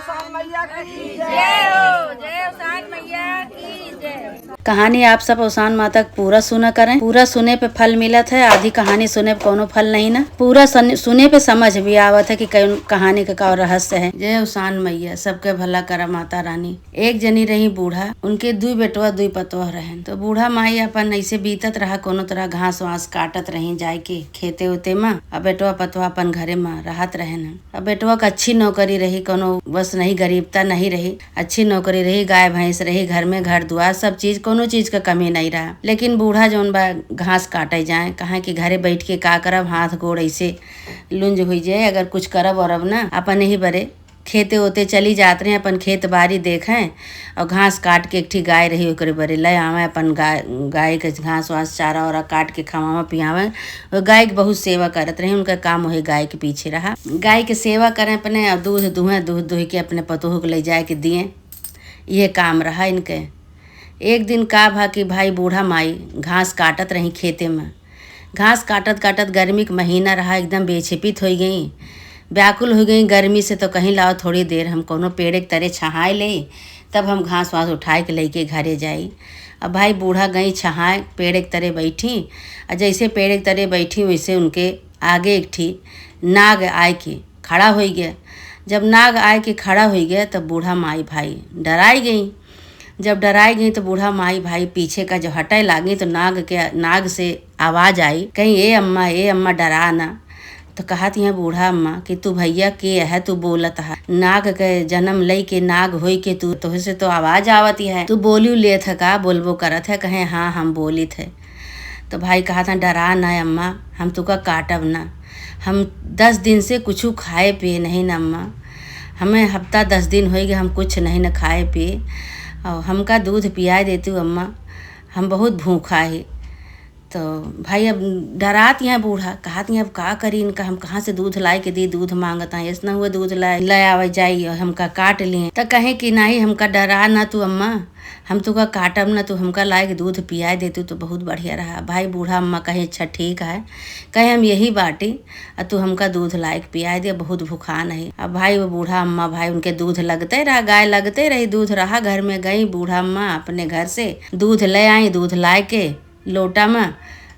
उषान मैया की जय। जय हो, जय उषान मैया की जय। कहानी आप सब उषान माता पूरा सुना करें। पूरा सुने पे फल मिलत है, आधी कहानी सुने पे कोनो फल नहीं ना। पूरा सुने पे समझ भी आवत है कि कहानी का रहस्य है। जय उषान मैया, सबके भला करा माता रानी। एक जनी रही बूढ़ा, उनके दुई बेटवा दुई पतवा रहन। तो बूढ़ा माई अपन ऐसे बीतत रहा, कोनो तरह घास वास काटत रही जाय के खेते उते में। अब बेटवा पतवा अपन घरे में रहत रहन। अब बेटवा का अच्छी नौकरी रही, कोनो बस नहीं गरीबता नहीं रही, अच्छी नौकरी रही, गाय भैंस रही घर में, घर दुआर सब चीज, कोनो चीज का कमी नहीं रहा। लेकिन बूढ़ा जौन बा घास काटे जाए, कहा कि घरे बैठ के का करब, हाथ गोड़ ऐसे लुंज हुई जाए। अगर कुछ करब और अब ना अपन ही बरे खेते होते चली जात रहे, अपन खेत बाड़ी देखें और घास काट के एक ठी गाय रही ओकरे बरे ले आवे, अपन गाय के घास वास चारा वारा काट के खवावा पियावे। और गाय की बहुत सेवा करत रहे, उनका काम वही गाय के पीछे रहा। गाय के सेवा करें अपने, और दूध दुह के अपने पतोह को ले जाए के दिए, ये काम रहा इनके। एक दिन का भा कि भाई बूढ़ा माई घास काटत रही खेते में। घास काटत काटत गर्मी का महीना रहा, एकदम बेछिपित हो गई, व्याकुल हो गई गर्मी से। तो कहीं लाओ थोड़ी देर हम कोनो पेड़ के तरे छहाए ले, तब हम घास वास उठाए के लेके घरे जाई। अब भाई बूढ़ा गई छहाए, पेड़ के तरे बैठी, और जैसे पेड़ के तरे बैठी वैसे उनके आगे एक ठी नाग आए के खड़ा हो गया। जब नाग आए के खड़ा हो गया तब बूढ़ा माई भाई डराई गई। जब डराई गई तो बूढ़ा माई भाई पीछे का जो हटे लागी, तो नाग से आवाज आई, कहीं ए अम्मा डरा ना। तो कहती है बूढ़ा अम्मा कि तू भैया के है, तू बोलत है, नाग के जन्म लई के नाग होई के तू तो से तो आवाज आवती है, तू बोलियो ले थे का बोलबो करत है। कहे हाँ हम बोली थे। तो भाई कहा था डरा ना अम्मा, हम तुका काटब ना, हम 10 दिन से कुछ खाए पिए नहीं न अम्मा, हमें हफ्ता 10 दिन हो गए हम कुछ नहीं न खाए पिए, और हमका दूध पिया देती हूँ अम्मा, हम बहुत भूखा है। तो भाई अब डराती हैं बूढ़ा, कहती हैं अब का करी इनका, हम कहाँ से दूध लाए के दी, दूध मांगता है, ऐसा हुआ दूध लाए आवे जाई और हमका काट लिए। तो कहे कि नहीं हमका डरा ना तू अम्मा, हम तुका काटब ना, तू हमका लाए के दूध पिया देती तो बहुत बढ़िया रहा। भाई बूढ़ा अम्मा कहे अच्छा ठीक है, कहे हम यही बाटी और तू हमका दूध लाए के पिया दे, बहुत भूखान है। अब भाई वो बूढ़ा अम्मा भाई उनके दूध लगते रहा, गाय लगते रही, दूध रहा घर में। गई बूढ़ा अम्मा अपने घर से दूध ले आई, दूध लाए के लोटा में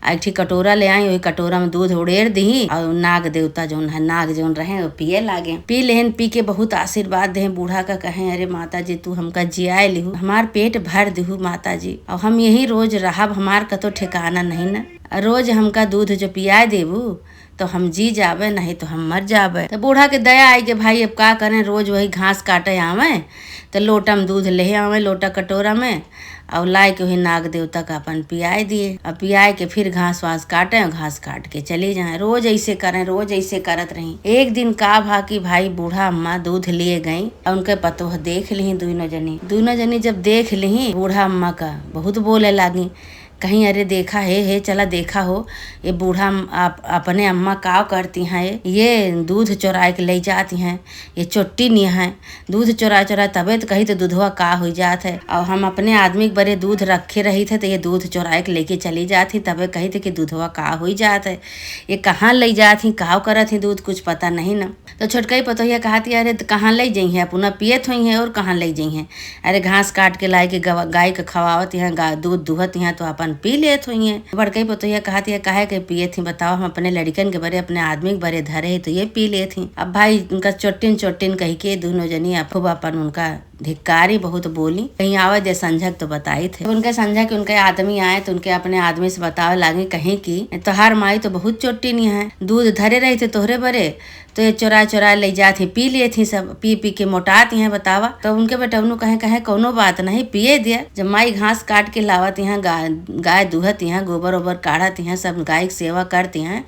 एक ठी कटोरा ले आई, वही कटोरा में दूध उड़ेर दी, और नाग देवता जौन है, नाग जौन रहे वो पिए लागे। पी लेहन, पी के बहुत आशीर्वाद दे बूढ़ा का। कहे अरे माता जी तू हमका जियाए लिहू, हमार पेट भर दिहू माता जी, और हम यही रोज रहब, हमार का तो ठिकाना नहीं ना, रोज हमका दूध जो पिया देबू तो हम जी जावे, नहीं तो हम मर जावे। तो बूढ़ा के दया आई कि भाई अब का करें, रोज वही घास काटे आवे, तो लोटा में दूध ले आवे, लोटा कटोरा में, और लाए के वही नाग देवता का अपन पियाए दिए। अब पियाए के फिर घास वास काटे, घास काट के चले जाए। रोज ऐसे करें, रोज ऐसे करत रही। एक दिन का भा कि भाई बूढ़ा अम्मा दूध लिए गई, और उनके पतोह देख ली दोनों जनी जब देख ली बूढ़ा अम्मा का बहुत बोले लागी, कहीं अरे देखा है चला देखा हो, ये बूढ़ा अपने अम्मा का करती हैं, ये दूध चुराए के ले जाती हैं, ये चोट्टी नहीं है, दूध चुरा तबे तो कही तो दूधवा का हो जात है, और हम अपने आदमी के बड़े दूध रखे रही थे तो ये दूध चुराए के लेके चली जाती, तबे कही थे कि दूधवा का हो जात है, ये कहाँ ले जाती, का करत ही दूध कुछ पता नहीं ना। तो छोटका पतोहिया कहती अरे कहाँ ले जाइ है, अपना पियत हुई है और कहाँ ले जाइ है, अरे घास काट के लाए के गाय के खवावत यहाँ, दूध दुहत यहाँ तो अपन पी लेत हुई है। बड़कई पतोहिया कहती है काहे के पिए थी, बताओ हम अपने लड़कन के बरे अपने आदमी के बरे धरे है तो ये पी ले थी। अब भाई उनका चोटिन कही के दोनों जनी खूब अपन उनका धिक्कारी बहुत बोली। कहीं आवे दे संझक तो बताई थे, उनके संझा के उनके आदमी आए तो उनके अपने आदमी से बतावे लागे, कहीं की तोहार माई तो बहुत चोटिन है, दूध धरे रही थे तोहरे बरे, तो ये चुरा ले जाती, पी लिए थी सब, पी के मोटाती हैं बतावा। तो उनके बेटवनु कहे कोनो बात नहीं, पिए दिया। जब माई घास काट के लावत हैं, गाय दूहत हैं, गोबर ओबर काढ़त हैं, सब गाय की सेवा करती हैं,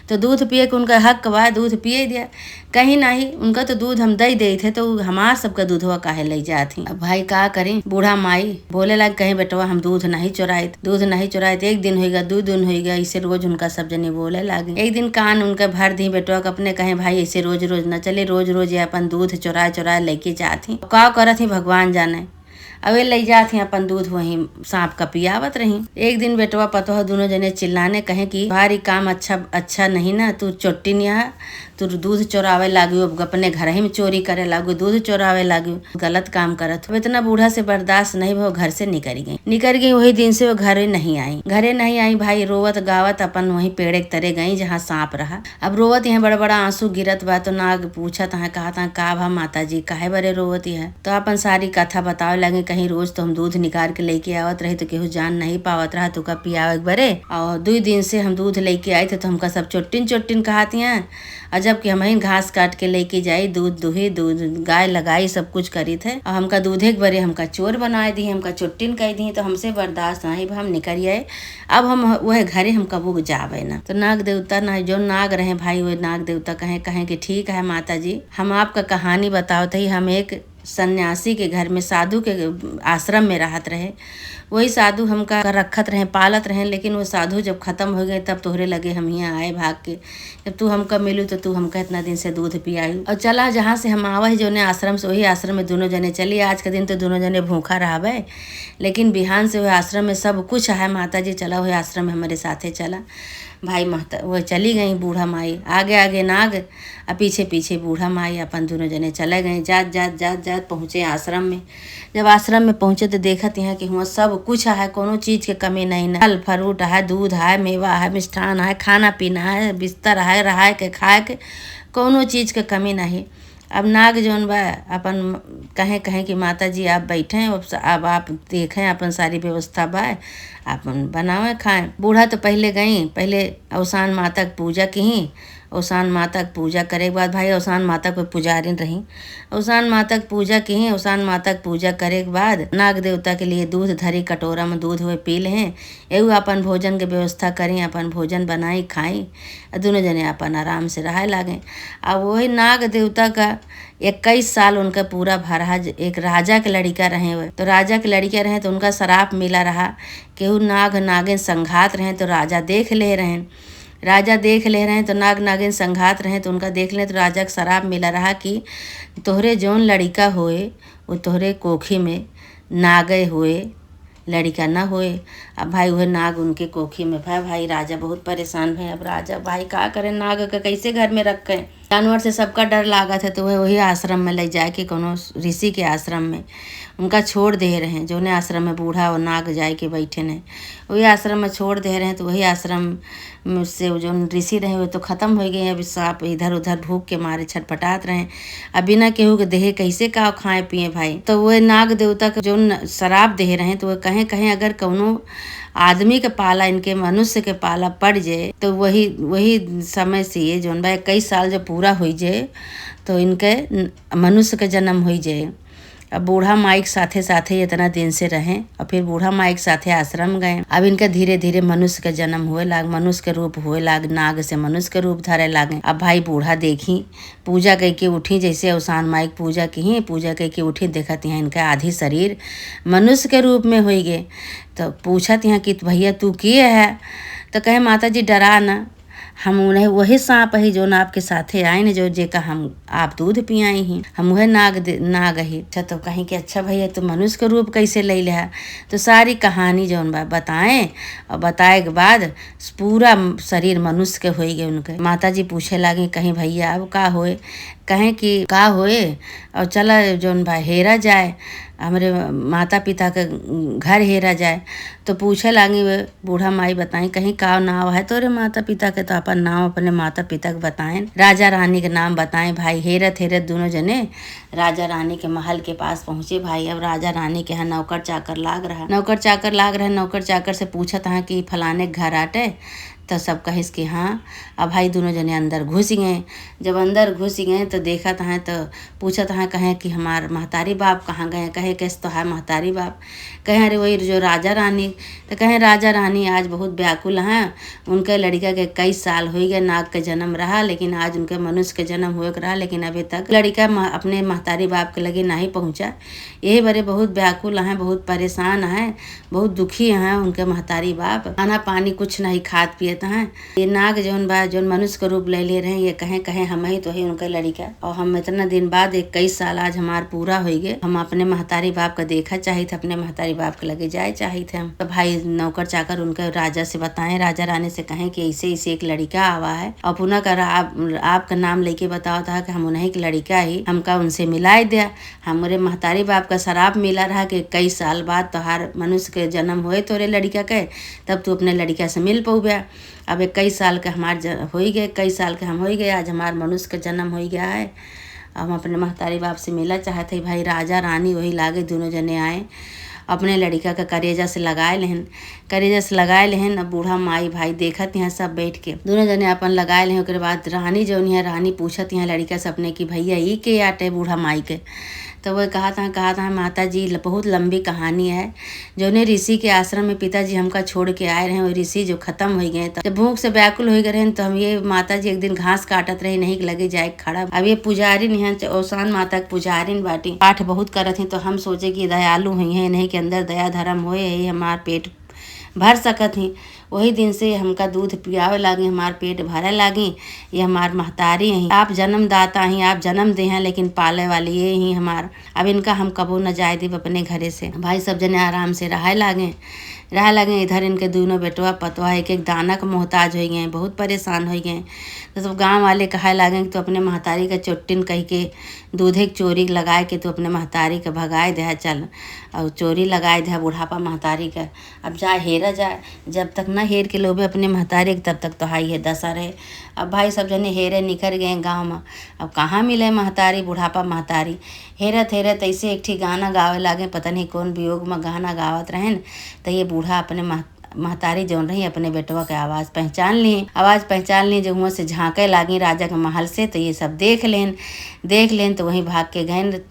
तो दूध पिए के उनका हक बा, दूध पिए दिया। कहीं नहीं उनका तो दूध हम दे थे तो हमार सबका दूधवा काहे ले जाती। अब भाई का करें, बूढ़ा माई बोले लग कहीं बेटवा हम दूध नहीं चुराए। एक दिन होगा, 2 दिन होगा, इसे रोज उनका सब जने बोले लागे। एक दिन कान उनका भर दी बेटवा के अपने, कहे भाई ऐसे रोज न चले, रोज ये अपन दूध चुरा लेके जाती, का करत ही भगवान जाने। अवे ले जात ही अपन दूध वही सांप का पियावत रही। एक दिन बेटवा पतोह दोनों जने चिल्लाने कहे कि भारी काम अच्छा नहीं ना, तू चोट्टी नहीं, तू दूध चोरावे लागी, अपने घर ही में चोरी करे लागू, दूध चोरावे लागी, गलत काम करत हो। इतना बूढ़ा से बर्दाश्त नहीं वो घर से निकल गई। वही दिन से वो घरे नहीं आई भाई, रोवत गावत अपन वही पेड़ के तरे गई जहाँ सांप रहा। अब रोवत यहाँ बड़ा बड़ा आंसू गिरत बा। तो नाग पूछत है कहा का भा माता जी काहे बरे रोवत है। तो अपन सारी कथा बतावे लगे। कहीं रोज तो हम दूध निकाल के लेके आवत रहे तो केहू जान नहीं पावत रहा तो का पियावे बरे, और 2 दिन से हम दूध लेके आए थे तो हमका सब चोट्टिन कहती हैं। और जबकि हम ही घास काट के लेके जाई, दूध दुही, दूध गाय लगाई, सब कुछ करी थे, और हमका दूधे के बरे हमका चोर बनाए दी, हमका चोट्टिन कह दी। तो हमसे बर्दाश्त नहीं हम निकल आए। अब हम वह घरे हम कबू जावे ना। तो नाग देवता ना जो नाग रहे भाई, वो नाग देवता कहे कि ठीक है माता जी, हम आपका कहानी बताओ थे। हम एक सन्यासी के घर में, साधु के आश्रम में रहत रहे। वही साधु हमका रखत रहे, पालत रहे। लेकिन वो साधु जब खत्म हो गए तब तोहरे लगे हम यहाँ आए भाग के। जब तू हमका मिलू तो तू हमका इतना दिन से दूध पियाई। और चला जहाँ से हम आवा जो ने आश्रम से, वही आश्रम में दोनों जने चली। आज के दिन तो दोनों जने भूखा रहबे, लेकिन बिहान से वह आश्रम में सब कुछ है। माता जी चला वही आश्रम में हमारे साथे चला भाई। माता वो चली गई, बूढ़ा माई आगे आगे नाग और पीछे पीछे बूढ़ा माई। अपन दोनों जने चले गए। जात पहुँचे आश्रम में। जब आश्रम में पहुँचे तो देखत यहाँ कि हुआ सब कुछ है, कोनो चीज के कमी नहीं ना। फल फ्रूट है, दूध है, मेवा है, मिष्ठान है, खाना पीना है, बिस्तर है, रहाय के खाए के, कोनो चीज के कमी नहीं। अब नाग जौन बा अपन कहे कि माता जी आप बैठें, अब आप देखें, अपन सारी व्यवस्था बा, अपन बनावे खाएं। बूढ़ा तो पहले अवसान माता की पूजा की। अवसान माता की पूजा करे के बाद भाई, अवसान माता को पुजारिन रही। अवसान माता की पूजा की। अवसान माता की पूजा करे के बाद नाग देवता के लिए दूध धरी, कटोरा में दूध हुए पी लें। एवं अपन भोजन के व्यवस्था करी, अपन भोजन बनाई खाई, दोनों जने अपन आराम से रहे लागे। अब वही नाग देवता का 21 साल उनका पूरा भरा। एक राजा के लड़का रहे हुए, तो राजा के लड़का रहे तो उनका शराप मिला रहा। केहू नाग नागिन संघात रहे तो राजा देख ले रहे तो नाग नागिन संघात रहे तो उनका देख ले तो राजा का शराप मिला रहा कि तोहरे जौन लड़का होए वो तोहरे कोखी में नागे हुए, लड़का ना होए। अब भाई वह नाग उनके कोखी में भाई राजा बहुत परेशान है। अब राजा भाई का करे, नाग का कैसे घर में रखे। जानवर से सबका डर लागत है तो वह वही आश्रम में ले जाए कि कोनो ऋषि के आश्रम में उनका छोड़ दे रहे हैं। जो ने आश्रम में बूढ़ा और नाग जाए के बैठे ने, वही आश्रम में छोड़ दे रहे हैं। तो वही आश्रम से जो ऋषि रहे वो तो खत्म हो गए। अभी सांप इधर उधर भूख के मारे छटपटात रहे। अब बिना केहू के देहे कैसे का खाए पिए भाई। तो वह नाग देवता का जो शराब दे रहे हैं तो वह कहें अगर कौनो आदमी के पाला, इनके मनुष्य के पाला पड़ जाए तो वही समय से ये जो 21 साल जब पूरा हो जाए तो इनके मनुष्य के जन्म हो जाए। अब बूढ़ा माई के साथे इतना दिन से रहे और फिर बूढ़ा माई के साथे आश्रम गए। अब इनका धीरे धीरे मनुष्य का जन्म हुए लाग, मनुष्य के रूप हुए लाग, नाग से मनुष्य के रूप धरे लागे। अब भाई बूढ़ा देखी, पूजा कह के उठी, जैसे अवसान माई की पूजा की, पूजा कह के उठी, देखत यहाँ इनका आधी शरीर मनुष्य के रूप में हो गए। तो पूछत यहाँ कि भैया तू किए है। तो कहे माता जी डरा ना, हम उन्हें वही सांप ही जो आपके साथे आए न, जो जेका हम आप दूध पियाई ही, हम वह नाग ही। अच्छा तो कहीं कि अच्छा भैया तो मनुष्य के रूप कैसे ले लिया। तो सारी कहानी जो बताएं और बताए के बाद पूरा शरीर मनुष्य के हो गए उनके। माता जी पूछे लगी कहीं भैया अब का होए, कहें कि का होए और चला जौन भाई हेरा जाए, हमारे माता पिता के घर हेरा जाए। तो पूछे लागी वे बूढ़ा माई बताई कहीं का नाव है तोरे माता पिता के। तो अपन नाम अपने माता पिता के बताएं, राजा रानी के नाम बताएं। भाई हेरत दोनों जने राजा रानी के महल के पास पहुंचे भाई। अब राजा रानी के यहाँ नौकर चाकर लाग रहा। नौकर चाकर से पूछत है कि फलाने घर आटे। तो सब कहिस कि हाँ। अब भाई दोनों जने अंदर घुस गए। जब अंदर घुस गए तो देखत हैं तो पूछत हैं कहें कि हमार महतारी बाप कहाँ गए। कहे कैसे तो है महतारी बाप। कहें अरे वही जो राजा रानी। तो कहें राजा रानी आज बहुत व्याकुल हैं, उनके लड़का के कई साल हो गए, नाग के जन्म रहा लेकिन आज उनके मनुष्य के जन्म हुए रहा, लेकिन अभी तक लड़का अपने महतारी बाप के लगे नहीं पहुँचा। यही बड़े बहुत व्याकुल हैं, बहुत परेशान हैं, बहुत दुखी हैं। उनके महतारी बाप खाना पानी कुछ नहीं खात पियत हैं। ये नाग जौन बा जौन मनुष्य के रूप ले रहे हैं, ये कहें हम ही तो ही उनके लड़का। और हम इतना दिन बाद 21 साल आज हमार पूरा हो गए। हम अपने महतारी बाप का देखा चाहिए थे, अपने महतारी बाप के लगे जाए चाहिए थे। हम तो भाई नौकर चाकर उनके राजा से बताएं, राजा रानी से कहें कि ऐसे ऐसे एक लड़का आवा है और पुनः कर आपका नाम लेके बताओ था कि हम उन्हीं की लड़का ही हमका उनसे मिलाई दिया। हमारे महतारी बाप का शराब मिला रहा कि कई साल बाद तोहार मनुष्य के जन्म हुए तोरे लड़का के, तब तू अपने लड़का से मिल पौबा। अब 21 साल के हमार हो गए, कई साल के हम हो गए, आज हमार मनुष्य के जन्म हो गया है। हम अपने महतारी बाप से मिला चाहते भाई। राजा रानी वही लागे दोनों जने आए, अपने लड़का का करेजा से लगाए लेहन, करेजा से लगाए लेहन। अब बूढ़ा माई भाई देखत यहाँ सब बैठ के दोनों जने अपन लगाए लेहन। ओकरे बाद रानी जौन है रानी पूछत यहाँ लड़का से अपने की भैया ई के आटे बूढ़ा माई के। तो वह कहा था माता जी बहुत लंबी कहानी है। जौने ऋषि के आश्रम में पिताजी हमका छोड़ के आए रहे, वो ऋषि जो खत्म हो गए, तो जब भूख से व्याकुल हो गए तो हम ये माता जी एक दिन घास काटत रहे, नहीं लगे जाए खड़ा। अब ये पुजारिन है औसान माता के पुजारिन बाटी, पाठ बहुत करत हैं। तो हम सोचे कि दयालु हुई हैं, इन्हीं के अंदर दया धर्म होए, यही हमार पेट भर सकत ही। वही दिन से हमका दूध पियावे लागी, हमार पेट भरे लागी। ये हमार महतारी हैं, आप जन्मदाता ही, आप जन्म दे हैं, लेकिन पाले वाली ये ही हमार। अब इनका हम कबो न जाए देव अपने घरे से। भाई सब जने आराम से रहे लागे। इधर इनके दोनों बेटवा पतवा एक एक दाना का मोहताज हो गए, बहुत परेशान हो गए। तो सब गाँव वाले कहे लागे कि तो अपने महतारी का चोटिन कह के दूधे की चोरी लगाए के तो अपने महतारी के भगाए दे चल, और चोरी लगाए दे बुढ़ापा महतारी का। अब जा हेरा जाए, जब तक न हेर के लोबे अपने महतारी तब तक तो हाई है दशा रहे। अब भाई सब जने हेरे निकल गए गाँव में। अब कहाँ मिले महतारी, बुढ़ापा महतारी। हेरत ऐसे एक ठी गाना गावे लागे, पता नहीं कौन वियोग में गाना गावत रहें। तो ये बूढ़ा अपने महतारी जौन रही अपने बेटवा के आवाज़ पहचान ली। जो हुआ से झांके लागी राजा के महल से। तो ये सब देख लेन तो वहीं भाग के गए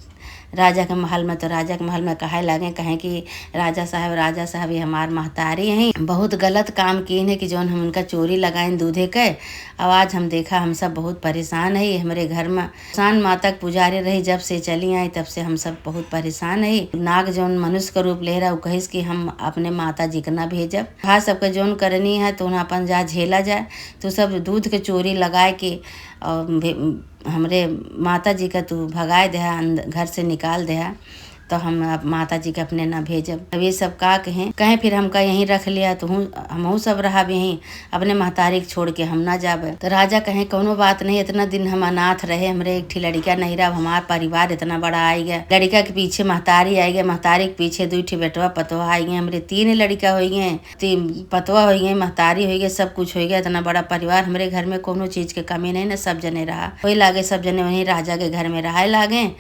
राजा के महल में। तो राजा के महल में कहें कि राजा साहब ये हमार महतारी हैं, बहुत गलत काम किए हैं कि जौन हम उनका चोरी लगाएं दूधे के। आवाज़ हम देखा हम सब बहुत परेशान है। हमारे घर में औसान माता पुजारी रही, जब से चली आई तब से हम सब बहुत परेशान है। नाग जौन मनुष्य का रूप ले रहा, वो कहिस कि हम अपने माता जी के ना भेजब। हाँ सबके जौन करनी है तो उन्हें अपन जा झेला जाए। तो सब दूध के चोरी लगाए के और हमरे माता जी का तू भगाए दे, घर से निकाल दे, तो हम अब माता जी के अपने ना भेजब। अब ये सब का कहें फिर हमका यहीं रख लिया, तो हम सब रहा भी यहीं, अपने महतारी छोड़ के हम ना जाबे। तो राजा कहें कोनो बात नहीं, इतना दिन हम अनाथ रहे, हमरे एक ठी लड़का नहीं रहा, हमार परिवार इतना बड़ा आई गया। लड़का के पीछे महतारी आई गए, महतारी के पीछे 2 ठी बेटवा पतवा आई गए, हमरे 3 लड़का हो गए, 3 पतवा हो गए, महतारी हो गए, सब कुछ हो गया। इतना बड़ा परिवार, हमारे घर में कोनो चीज के कमी नहीं ना, सब जने रहा। वही लागे सब जने वहीं राजा के घर में रहे लागे।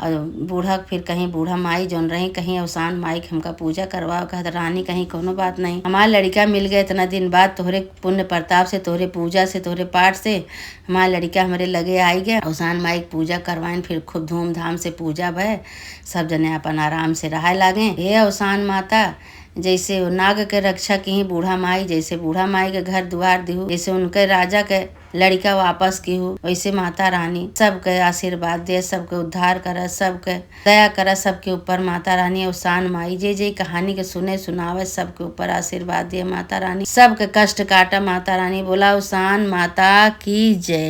और बूढ़ा फिर कहीं बूढ़ा माई जौन रही कहीं औसान माई हमका पूजा करवाओ, कहत रानी कहीं कोनो बात नहीं, हमारा लड़का मिल गया इतना दिन बाद, तोहरे पुण्य प्रताप से, तोहरे पूजा से, तोहरे पाठ से हमारा लड़का हमारे लगे आई गया। औसान माई पूजा करवाइन, फिर खूब धूमधाम से पूजा भय, सब जने अपन आराम से रहे लागे। हे औसान माता, जैसे नाग के रक्षा की बूढ़ा माई, जैसे बूढ़ा माई के घर द्वार दिहु, जैसे उनके राजा के लड़का वापस की हो, वैसे माता रानी सबके आशीर्वाद दे, सबके उद्धार कर, सबके दया कर, सबके ऊपर माता रानी औसान माई जे कहानी के सुनावे सबके ऊपर आशीर्वाद दे माता रानी, सबके कष्ट काटा माता रानी। बोला औसान माता की जय।